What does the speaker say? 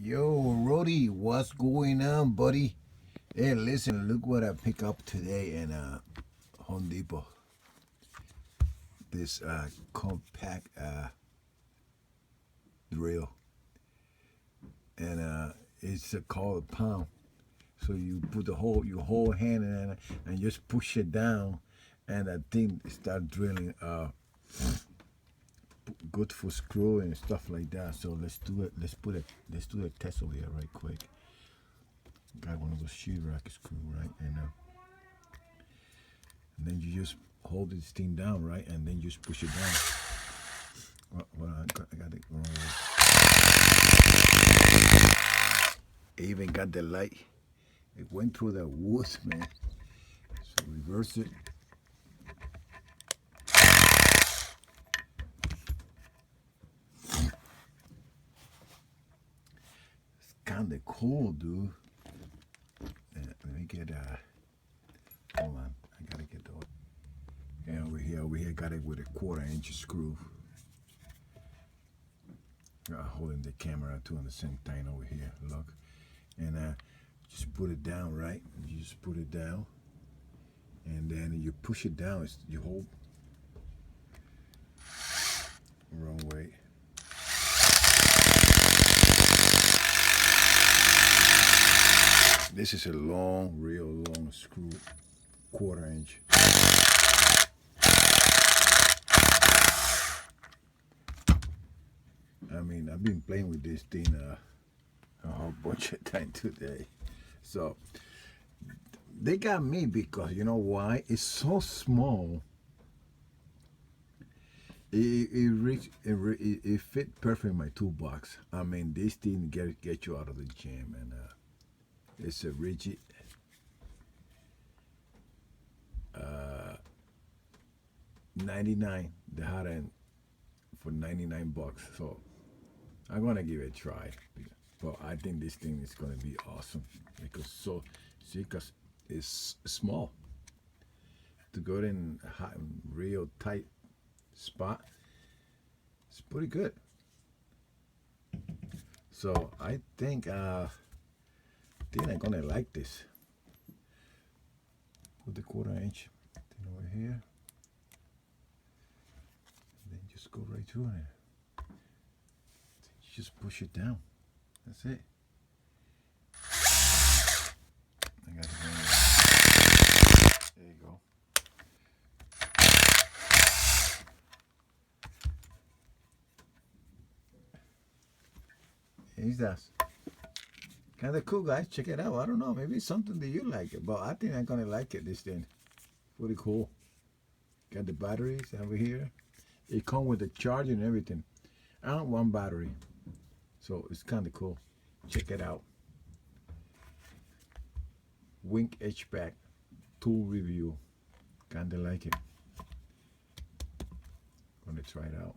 Yo, Rody, what's going on, buddy? Hey, listen, look what I picked up today in Home Depot. This compact drill, and it's called a pound. So you put your whole hand in it and just push it down, and that thing start drilling. Good for screw and stuff like that. So let's do it. Let's do a test over here right quick. Got one of those sheetrock screw, right? And then you just hold this thing down, right? And then just push it down. Well, I got it wrong way. It even got the light. It went through the woods, man. So reverse it. It's kind of cool, dude. Let me get hold on. I gotta get the. And over here, got it with a 1/4" screw. Holding the camera too on the same thing over here. Look, and just put it down, right? You just put it down, and then you push it down. You hold wrong way. This is a long, real long screw, 1/4". I mean, I've been playing with this thing a whole bunch of time today. So they got me because you know why? It's so small. It fit perfect in my toolbox. I mean, this thing get you out of the gym, and it's a rigid 99, the hot end for $99. So I'm gonna give it a try. But I think this thing is gonna be awesome because it's small. To go in a hot, real tight spot, it's pretty good. So I think I'm gonna like this. Put the 1/4" thing over here, and then just go right through it. Just push it down. That's it. I got it going. There you go. He's that. Kind of cool, guys. Check it out. I don't know. Maybe it's something that you like it, but I think I'm gonna like it. This thing, pretty cool. Got the batteries over here. It comes with the charger and everything. I don't want battery, so it's kind of cool. Check it out. Wink HVAC tool review. Kind of like it. Gonna try it out.